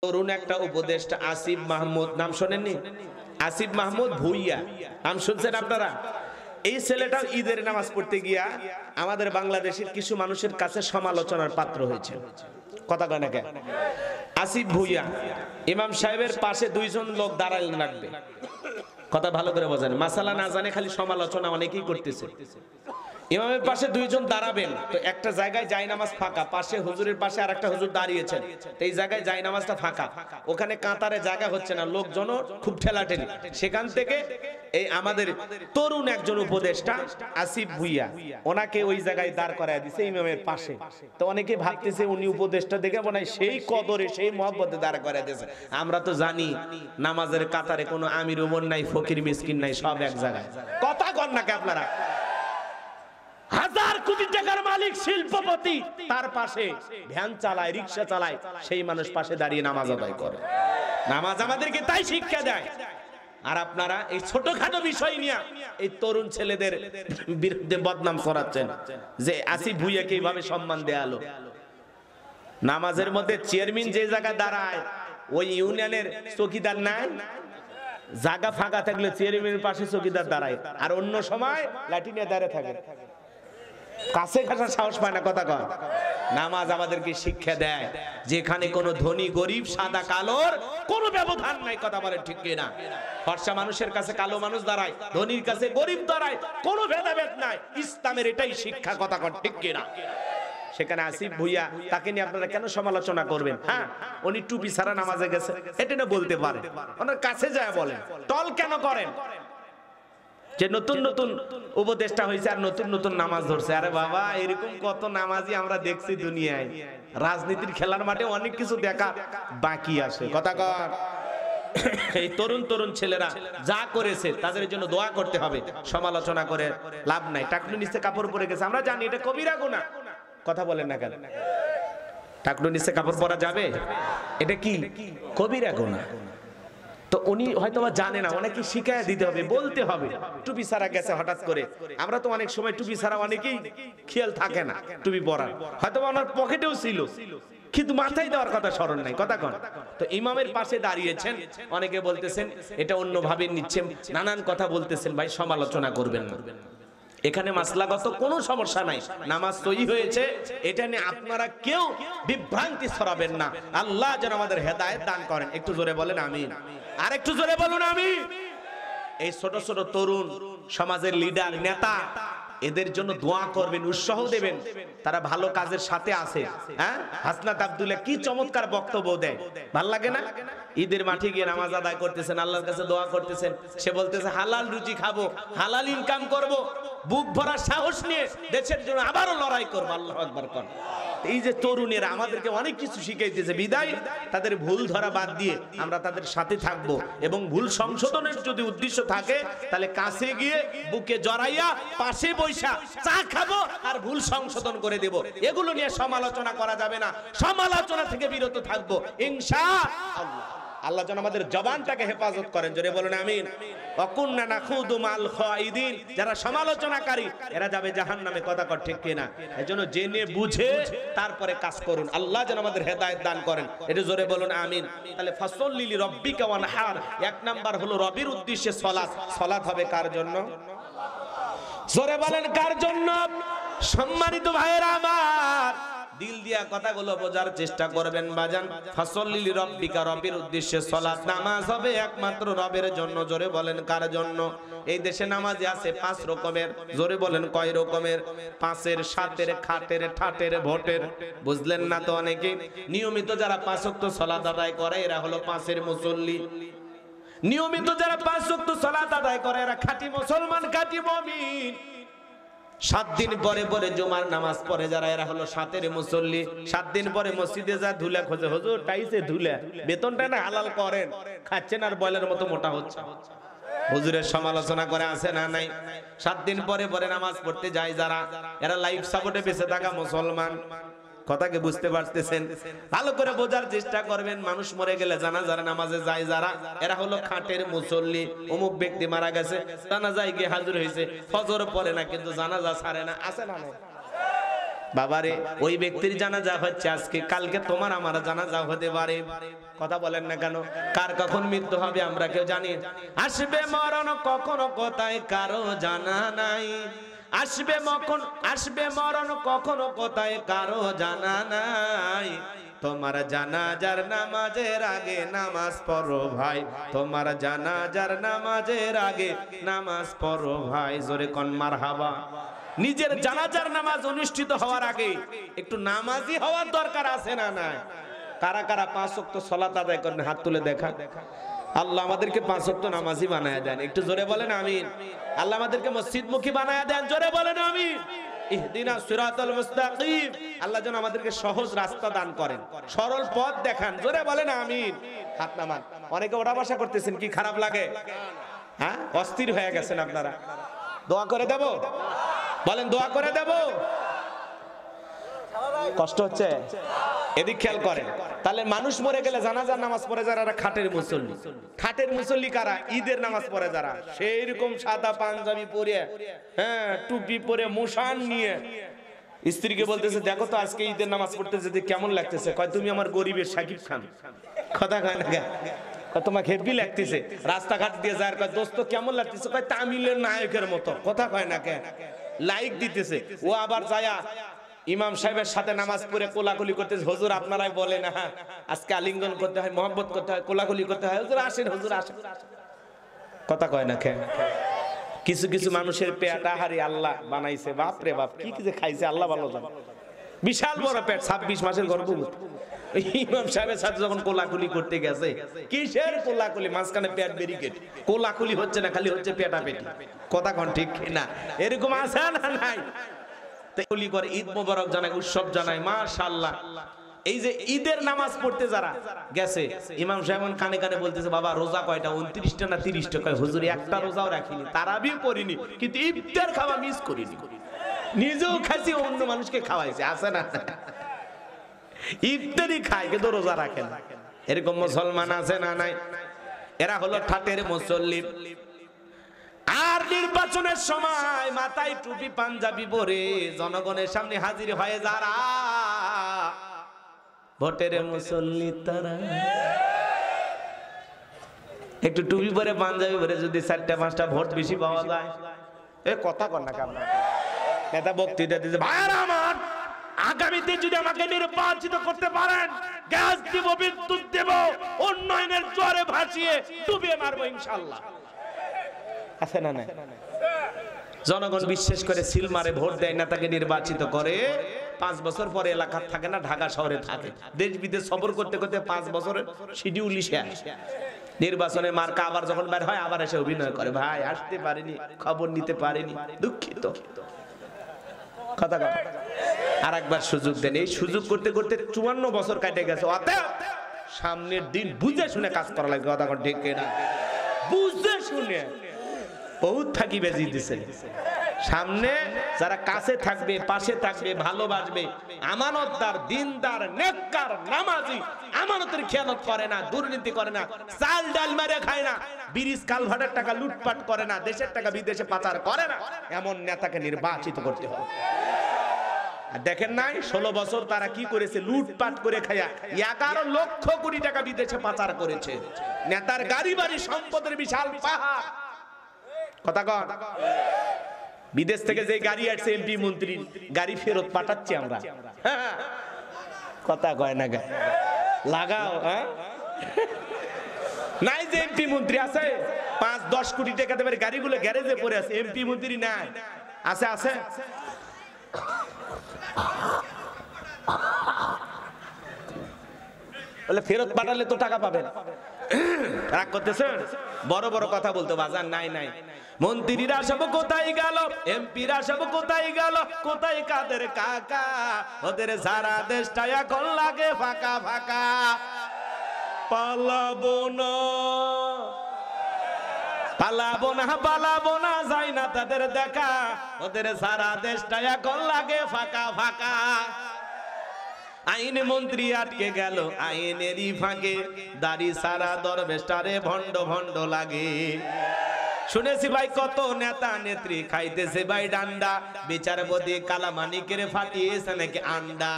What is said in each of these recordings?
তরুণ একটা উপদেষ্টা আসিফ মাহমুদ, নাম শোনেননি? আসিফ মাহমুদ ভুইয়া, নাম শুনছেন আপনারা? এই ছেলেটা ঈদের নামাজ পড়তে গিয়া আমাদের বাংলাদেশের কিছু মানুষের কাছে সমালোচনার পাত্র হয়েছে। কথা কয় না কেন? আসিফ ভুইয়া ইমাম সাহেবের পাশে দুইজন লোক দাঁড়ালেন রাখবে, কথা ভালো করে বোঝেন, মাসালা না জানে খালি সমালোচনা অনেকেই করতেছে। ইমামের পাশে দুইজন দাঁড়াবেন, তো একটা জায়গায় জায়নামাজ ফাঁকা, পাশে হুজুরের পাশে আরেকটা হুজুর দাঁড়িয়েছেন, তো এই জায়গায় জায়নামাজটা ফাঁকা, ওখানে কাতারে জায়গা হচ্ছে না, লোকজন খুব ঠেলাঠেলি। সেখান থেকে এই আমাদের তরুণ একজন উপদেষ্টা আসিফ ভুইয়া, ওনাকে ওই জায়গায় দাঁড় করায় দিছে ইমামের পাশে। তো অনেকে ভাবতেছে উনি উপদেষ্টা দেখে মনে হয় সেই কদরে সেই মহব্বতে দাঁড় করায় দিয়েছে। আমরা তো জানি নামাজের কাতারে কোনো আমির উমর নাই, ফকির মিসকিন নাই, সব এক জায়গায়। কথা কন নাকি আপনারা? হাজার কোটি টাকার মালিক শিল্পপতি, তার পাশে ভ্যান চালায়, রিক্সা চালায়, সেই মানুষ পাশে দাঁড়িয়ে নামাজ আদায় করে। নামাজ আমাদেরকে তাই শিক্ষা দেয়। আর আপনারা এই ছোটখাটো বিষয় নিয়ে এই তরুণ ছেলেদের বিরুদ্ধে বদনাম ছড়াচ্ছেন যে আসিফ ভুইয়াকে এইভাবে সম্মান দেয়া হলো। নামাজের মধ্যে চেয়ারম্যান যে জায়গায় দাঁড়ায় ওই ইউনিয়নের চৌকিদার নাই, জায়গা ফাঁকা থাকলে চেয়ারম্যানের পাশে চৌকিদার দাঁড়ায়, আর অন্য সময় লাঠি নিয়ে দাঁড়িয়ে থাকে, কাছে ঘাসার সাহস পায় না। কথা কয়। নামাজ আমাদেরকে শিক্ষা দেয় যেখানে কোনো ধনী গরিব সাদা কালোর কোনো ব্যবধান নাই। কথা বলে ঠিক কিনা? ফর্সা মানুষের কাছে কালো মানুষ দাঁড়ায়, ধনীর কাছে গরিব দাঁড়ায়, কোনো ভেদাভেদ নাই। ইসলামের এটাই শিক্ষা। কথা কয় ঠিক কিনা? সেখানে আসিফ ভুইয়া, তাকে নিয়ে আপনারা কেন সমালোচনা করবেন? হ্যাঁ, উনি টুপি ছাড়া নামাজে গেছে, এটা না বলতে পারে, ওনার কাছে যায় বলেন, টল কেন করেন? যে নতুন নতুন উপদেষ্টা হয়েছে আর নতুন নতুন নামাজ ধরছে। আরে বাবা, এরকম কত নামাজি আমরা দেখছি দুনিয়ায়। রাজনীতির খেলার মাঠে অনেক কিছু দেখা বাকি আছে। কথা কর। এই তরুণ তরুণ ছেলেরা যা করেছে তাদের জন্য দোয়া করতে হবে, সমালোচনা করে লাভ নাই। টাকলু নিচে কাপড় পরে গেছে, আমরা জানি এটা কবিরা গুনাহ। কথা বলেন না কেন? টাকলু নিচে কাপড় পরা যাবে? এটা কি কবিরা গুনাহ? তো উনি হয়তো জানে না, অনেকে শিখায় দিতে হবে, বলতে হবে। টুপি ছাড়া গেছে হঠাৎ করে, আমরা তো অনেক সময় টুপি ছাড়া অনেকেই খেয়াল থাকে না টুপি পরার, হয়তো ওনার পকেটেও ছিল কিন্তু মাথায় দেওয়ার কথা স্মরণ নাই। কথা কন। তো ইমামের পাশে দাঁড়িয়েছেন, অনেকে বলতেছেন এটা অন্যভাবে নিচ্ছেন, নানান কথা বলতেছেন। ভাই, সমালোচনা করবেন না, এখানে মাসলাগত কোনো সমস্যা নাই, নামাজ তৈরি হয়েছে, এটা নিয়ে আপনারা কেউ বিভ্রান্তি ছড়াবেন না। আল্লাহ যেন আমাদের হেদায়েত দান করেন। একটু জোরে বলেন আমিন। আর একটু জোরে বলুন আমিন। এই ছোট ছোট তরুণ সমাজের লিডার নেতা, এদের জন্য দোয়া করবেন, উৎসাহ দেবেন, তারা ভালো কাজের সাথে আছে। হ্যাঁ, হাসনাত আব্দুল্লাহ কি চমৎকার বক্তব্য দেয়, ভাল লাগে না? ঈদের মাঠে গিয়ে নামাজ আদায় করতেছেন, আল্লাহর কাছে দোয়া করতেছেন, সে বলতেছে হালাল রুজি খাবো, হালাল ইনকাম করব, বুক ভরা সাহস নিয়ে দেশের জন্য আবারও লড়াই করবো। আল্লাহু আকবার কর। এই যে তরুণেরা আমাদেরকে অনেক কিছু শিখাইতেছে, বিদায় তাদের ভুল ধরা বাদ দিয়ে আমরা তাদের সাথে থাকবো, এবং ভুল সংশোধনের যদি উদ্দেশ্য থাকে তাহলে কাছে গিয়ে বুকে জড়াইয়া পাশে বৈশা চা খাবো আর ভুল সংশোধন করে দেব। এগুলো নিয়ে সমালোচনা করা যাবে না, সমালোচনা থেকে বিরত থাকবো ইনশাআল্লাহ। আল্লাহ যেন আমাদের জবানটাকে হেফাজত করেন। জোরে বলুন আমিন। ওয়াকুন্না নাখুদু মাল খাইদিন, যারা সমালোচনাকারী এরা যাবে জাহান্নামে। কথা কর ঠিক কিনা? এজন্য জেনে বুঝে তারপরে কাজ করুন। আল্লাহ যেন আমাদের হেদায়েত দান করেন। এটা জোরে বলুন আমিন। তাহলে ফাসল্লি লিরাব্বিকা ওয়ানহার, এক নাম্বার হলো রবির উদ্দেশ্যে সালাত। সালাত হবে কার জন্য? জোরে বলেন কার জন্য? সম্মানিত ভাইয়েরা আমার, দিল দিয়া কথাগুলো বোঝার চেষ্টা করবেন বাজান। ফাসল্লি লিরাব্বিকা, রবের উদ্দেশ্যে সালাত, নামাজ হবে একমাত্র রবের জন্য। জোরে বলেন কার জন্য? এই দেশে নামাজ আছে 5 রকমের। জোরে বলেন কয় রকমের? 5-এর, 7-এর, খাটের, ঠাটের, ভোটের। বুঝলেন না তো? অনেকে নিয়মিত যারা 5 ওয়াক্ত সালাত আদায় করে এরা হলো 5-এর মুসল্লি। নিয়মিত যারা 5 ওয়াক্ত সালাত আদায় করে এরা খাঁটি মুসলমান, খাঁটি মুমিন। 7 দিন পরে পরে জুমার নামাজ পড়ে যারা এরা হলো 7-এর মুসল্লি। 7 দিন পরে মসজিদে যা ধুলা খোঁজে, হুজুর টাইসে ধুলা, বেতনটা না হালাল করেন, খাচ্ছেন আর বয়লের মতো মোটা হচ্ছে। হুজুরের সমালোচনা করে আছে না নাই? 7 দিন পরে পরে নামাজ পড়তে যায় যারা, এরা লাইফ সাপোর্টে বেঁচে থাকা মুসলমান। কথাকে বুঝতে পারতেছেন? ভালো করে বোঝার চেষ্টা করবেন। মানুষ মরে গেলে জানাজার নামাজে যায় যারা, এরা হলো খাটের মুসল্লি। অমুক ব্যক্তি মারা গেছে, জানাজায় গিয়ে হাজির হয়েছে, ফজর পড়ে না কিন্তু জানাজা ছাড়ে না, আছে না? বাবারে ওই ব্যক্তির জানাজা হচ্ছে আজকে, কালকে তোমার আমার জানাজা হতে পারে। কথা বলেন না কেন? কার কখন মৃত্যু হবে আমরা কেউ জানি? আসবে মরণ কখনো কোথায় কারো জানা নাই, আসবে মরণ কখনো কোথায় কারো জানা নাই। তোমার জানাজার নামাজের আগে নামাজ পড়ো ভাই, তোমার জানাজার নামাজের আগে নামাজ পড়ো ভাই। জোরে কোন মারহাবা। নিজের জানাজার নামাজ অনুষ্ঠিত হওয়ার আগে একটু নামাজি হওয়ার দরকার আছে না নাই? কারা কারা 5 ওয়াক্ত সালাত আদায় করেন হাত তুলে দেখা। আল্লাহ আমাদেরকে 5 ওয়াক্ত নামাজি বানায়া দেন, একটু জোরে বলেন আমিন। আল্লাহ আমাদেরকে মসজিদমুখী বানায়া দেন, জোরে বলেন আমিন। ইহদিনাস সিরাতাল মুস্তাকিম, আল্লাহ যেন আমাদেরকে সহজ রাস্তা দান করেন, সরল পথ দেখান, জোরে বলেন আমিন। হাত নামান। অনেকে ওঠা বসা করতেছেন, কি খারাপ লাগে? হ্যাঁ, অস্থির হয়ে গেছেন আপনারা। দোয়া করে দেব, বলেন দোয়া করে দেব। কষ্ট হচ্ছে? এদিক খেয়াল করেন। তাহলে মানুষ মরে গেলে জানাজার নামাজ পড়ে যারা খাটের মুসল্লি, খাটের মুসল্লি কারা? ঈদের নামাজ পড়ে যারা, সেই রকম সাদা পাঞ্জাবি পরে, হ্যাঁ টুপি পরে, মুশান নিয়ে স্ত্রীকে বলতেছে দেখো তো আজকে ঈদের নামাজ পড়তে যেতে কেমন লাগতেছে। কয় তুমি আমার গরিবের শাকিব খান। কথা কয় না, তোমাকে হেভি লাগতেছে। রাস্তাঘাট দিয়ে যায়, কয় দোস্ত কেমন লাগতেছে? কয় তামিলের নায়কের মতো। কথা কয় না কে? লাইক দিতেছে। ও আবার যায় ইমাম সাহেবের সাথে নামাজ পড়ে কোলাকুলি করতেছে। হুজুর আপনারাই বলেন হ্যাঁ আজকে আলিঙ্গন করতে হয়, মহব্বত করতে হয়, কোলাকুলি করতে হয়। হুজুর আসেন, হুজুর আসেন। কথা কয় না কে? কিছু কিছু মানুষের পেট আহারে আল্লাহ বানাইছে, বাপ রে বাপ, কি কি যে খাইছে আল্লাহ ভালো জানে। বিশাল বড় পেট, 26 মাসের গর্ভবতী। ইমাম সাহেবের সাথে যখন কোলাকুলি করতে গেছে, কিসের কোলাকুলি? মাঝখানে পেট ব্যারিকেড, কোলাকুলি হচ্ছে না, খালি হচ্ছে পেটাপেটি। কথা কোন ঠিক না? এরকম আছে না নাই? করে ঈদ মোবারক জানাই, উৎসব জানাই, মাশাআল্লাহ। এই যে ঈদের নামাজ পড়তে যারা গেছে, ইমাম সাহেব কানে কানে বলতেছে বাবা রোজা কয়টা? 29টা না 30টা? কয় হুজুর একটা রোজাও রাখিনি, তারাবিও করিনি, কিন্তু ইফতার খাওয়া মিস করিনি। নিজেও খাইছি, অন্য মানুষকে খাওয়াইছে, আছে না? ইফতারি খায় কিন্তু রোজা রাখে না। এরকম মুসলমান আছে না নাই? এরা হলো ঠাটের মুসল্লি। আর নির্বাচনের সময় মাথায় টুপি পাঞ্জাবি পরে জনগণের সামনে হাজির হয়ে যারা ভোটের মুসল্লি, তারা একটু টুপি পরে পাঞ্জাবি পরে যদি 4টা 5টা ভোট বেশি পাওয়া যায়, এ কথা কর না কেমন নেতা বক্তৃতা দিতে, ভাইরা আমার আগামীতে যদি আমাকে নির্বাচিত করতে পারেন, গ্যাস দিব, বিদ্যুৎ দেব, উন্নয়নের জোয়ারে ভাসিয়ে ডুবিয়ে মারবো ইনশাআল্লাহ। আছে না নাই? জনগণ বিশ্বাস করে সিল মারে ভোট দেয়, নেতাকে নির্বাচিত করে। 5 বছর পরে এলাকা থাকে না, ঢাকা শহরে থাকে। দেশ বিদেশ সফর করতে করতে 5 বছরের শিডিউল শেষ। নির্বাচনে মার্কা আবার যখন বের হয়, আবার এসে অভিনয় করে, ভাই আসতে পারিনি, খবর নিতে পারিনি, দুঃখিত। কথা কথা আর একবার সুযোগ দেন। এই সুযোগ করতে করতে 54 বছর কাটে গেছে। অতএব সামনের দিন বুঝে শুনে কাজ করা লাগবে। কথা ঠিক না? বুঝে শুনে বহুত থাকি বেজি দিছে। সামনে যারা কাছে থাকবে, পাশে থাকবে, ভালোবাসবে, আমানতদার, দিনদার, নেককার, নামাজি, আমানতের খেয়ানত করে না, দুর্নীতি করে না, চাল ডাল মেরে খায় না, ব্রিজ কালভার্টের টাকা লুটপাট করে না, দেশের টাকা বিদেশে পাচার করে না, এমন নেতাকে নির্বাচিত করতে হবে। দেখেন নাই 16 বছর তারা কি করেছে? লুটপাট করে খায়া 11 লক্ষ কোটি টাকা বিদেশে পাচার করেছে। নেতার গাড়ি বাড়ি সম্পদের বিশাল পাহাড়। কথা কন, বিদেশ থেকে যে গাড়ি আসছে এমপি মন্ত্রী গাড়ি ফেরত পাঠাচ্ছি আমরা। কথা কয় না লাগাও, হ্যাঁ নাই যে এমপি মন্ত্রী আছে 5-10 কোটি টাকা দেবে, গাড়িগুলো গ্যারেজে পড়ে আছে, এমপি মন্ত্রী নাই। আছে আছে বলে ফেরত পাঠালে তো টাকা পাবেন। রাগ করতেছেন? বড় বড় কথা বলতে বাজার নাই নাই। মন্ত্রীরা সব কোথায় গেল, এমপিরা সব কোথায় গেল, কোথায় কাদের কাকা? ওদের সারা দেশটা এখন লাগে ফাঁকা ফাঁকা। পালাবো না, পালাবো না, পালাবো না, যাই না তাদের দেখা। ওদের সারা দেশটা এখন লাগে ফাঁকা ফাঁকা। আইন মন্ত্রী আটকে গেল আইনেরই ফাঁকে, দাড়ি সারা দরবেশটারে ভণ্ড ভণ্ড লাগে। শুনেছি ভাই কত নেতা নেত্রী খাইতেছে ভাই ডান্ডা, বিচারপতি কালামানিকের ফাটিয়েছে নাকি আন্ডা।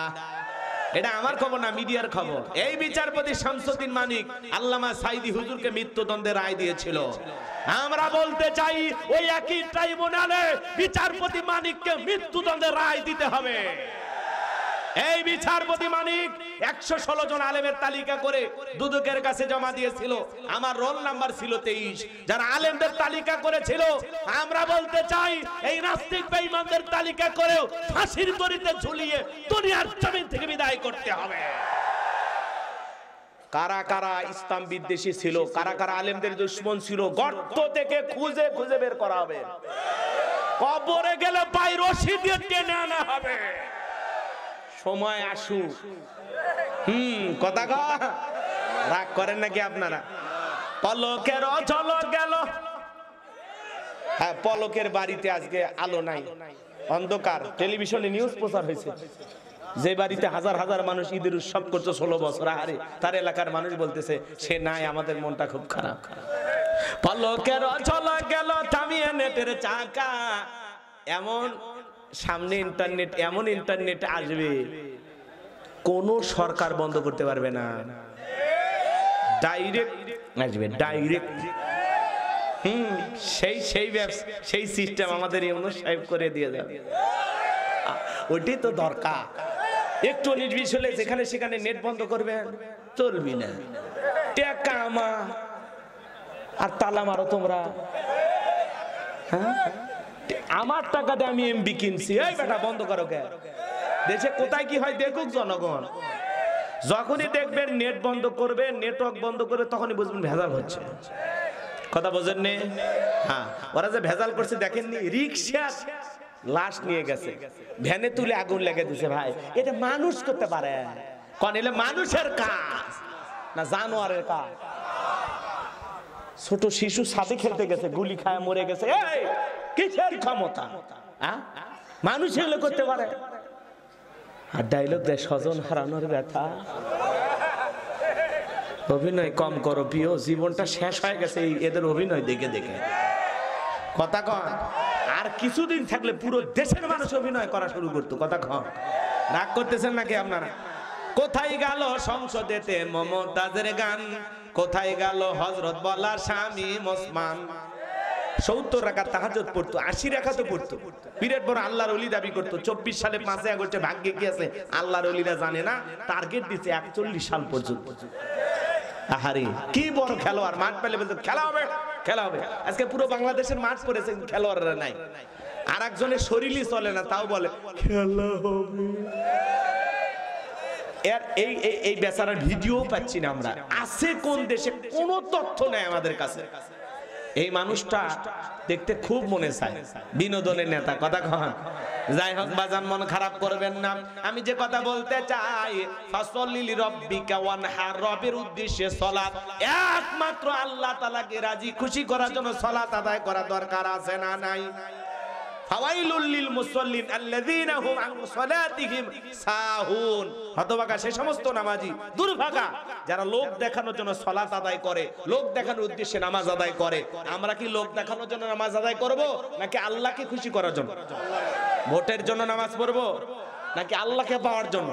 এটা আমার খবর না, মিডিয়ার খবর। এই বিচারপতি শামসুদ্দিন মানিক আল্লামা সাইদি হুজুরকে মৃত্যুদণ্ডের রায় দিয়েছিল। আমরা বলতে চাই ওই একই ট্রাইব্যুনালে বিচারপতি মানিককে মৃত্যুদণ্ডের রায় দিতে হবে। এই বিচারপতি মানিক 116 জন আলেমের তালিকা করে দুদকের কাছে জমা দিয়েছিল। আমার রোল নাম্বার ছিল 23। যারা আলেমদের তালিকা করেছিল, আমরা বলতে চাই এই নাস্তিক বেঈমানদের তালিকা করেও ফাঁসির দড়িতে ঝুলিয়ে দুনিয়ার জমিন থেকে বিদায় করতে হবে। কারা কারা ইসলাম বিদ্বেষী ছিল, কারা কারা আলেমদের দুশমন ছিল, গর্ত থেকে খুঁজে খুঁজে বের করা হবে। কবরে গেলে পাই রশি দিয়ে টেনে আনা হবে। সময় আসুক। কথা রাগ করেন নাকি আপনারা? পলকের অচল গেল। হ্যাঁ, পলকের বাড়িতে আজকে আলো নাই, অন্ধকার। টেলিভিশনে নিউজ প্রচার হয়েছে, যে বাড়িতে হাজার হাজার মানুষ ঈদের উৎসব করছে 16 বছর, আরে তার এলাকার মানুষ বলতেছে সে নাই, আমাদের মনটা খুব খারাপ। পলকের অচল গেল থামিয়ে নেটের চাকা। এমন সামনে ইন্টারনেট, এমন ইন্টারনেট আসবে কোন সরকার বন্ধ করতে পারবে না। ডাইরেক্ট আসবে, ডাইরেক্ট। সেই সিস্টেম আমাদের ইউনূস সাহেব করে দিয়ে যাবে। ওইটাই তো দরকার। একটু নির্বিষ হলে যেখানে সেখানে নেট বন্ধ করবেন, চলবি না। টাকা আমার আর তালা মারো তোমরা। হ্যাঁ, আমার টাকা দিয়ে আমি এমবি কিনছি, এই বেটা বন্ধ করো কে? দেশে কোথায় কি হয় দেখুক জনগণ। যখনই দেখবেন নেট বন্ধ করবে, নেটওয়ার্ক বন্ধ করবে, তখনই বুঝবেন ভেজাল হচ্ছে। কথা বোঝেন নি? হ্যাঁ, ওরা যে ভেজাল করছে দেখেননি? রিক্সা লাশ নিয়ে গেছে, ভ্যানে তুলে আগুন লেগে দিছে। ভাই, এটা মানুষ করতে পারে? কোন এলে মানুষের কাজ না জানোয়ারের কাজ? ছোট শিশু ছাদে খেলতে গেছে, গুলি খায় মরে গেছে। এই কিসের ক্ষমতা? মানুষ এগুলো করতে পারে? আর ডায়লগ দেয় স্বজন হারানোর ব্যথা। অভিনয় কম করো প্রিয়, জীবনটা শেষ হয়ে গেছে এদের অভিনয় দেখে দেখে। কথা কন। আর কিছুদিন থাকলে পুরো দেশের মানুষ অভিনয় করা শুরু করতো। কথা কন। রাগ করতেছেন নাকি আপনারা? কোথায় গেল সংসদেতে মমতাজের গান? কোথায় গেল হযরত বলার স্বামী ওসমান? 70 রাকাত তাহাজ্জুদ পড়তো, 80 রাকাতও পড়তো। বিরাট বড় আল্লাহর ওলি দাবি করতো। 24 সালে 5 আগস্টে ভাগ্যে কি আছে আল্লাহর ওলিরা জানে না। টার্গেট দিছে 41 সাল পর্যন্ত। আহারে কি বড় খেলোয়াড়! মাঠ পেলে বলতো খেলা হবে, খেলা হবে। আজকে পুরো বাংলাদেশের মাঠ পড়েছে, খেলোয়াড়রা নাই। আর একজনের শরীরই চলে না, তাও বলে খেলা হবে। এর এই বেচারার ভিডিও পাচ্ছি না আমরা। আছে কোন দেশে? কোনো তথ্য নেই আমাদের কাছে। এই মানুষটা দেখতে খুব মনে চায়, বিনোদনের নেতা। কথা কন। যাই হোক বাজান, মন খারাপ করবেন না। আমি যে কথা বলতে চাই, ফাসল্লি লিরাব্বিকা ওয়ানহার, রবের উদ্দেশ্যে সালাত, একমাত্র আল্লাহ তাআলাকে রাজি খুশি করার জন্য সালাত আদায় করা দরকার আছে না নাই? ফাওয়াইলুল লিল মুসাল্লিন আল্লাযীনা হুম আন সালাতিহিম সাহুন। হতভাগা সে সমস্ত নামাজি, দুর্ভাগা যারা লোক দেখানোর জন্য সালাত আদায় করে, লোক দেখানোর উদ্দেশ্যে নামাজ আদায় করে। আমরা কি লোক দেখানোর জন্য নামাজ আদায় করব, নাকি আল্লাহকে খুশি করার জন্য? ভোটের জন্য নামাজ পড়ব নাকি আল্লাহকে পাওয়ার জন্য?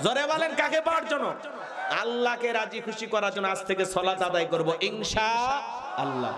জোরে বলেন, কাকে পাওয়ার জন্য? আল্লাহকে রাজি খুশি করার জন্য আজ থেকে সালাত আদায় করব ইনশাআল্লাহ।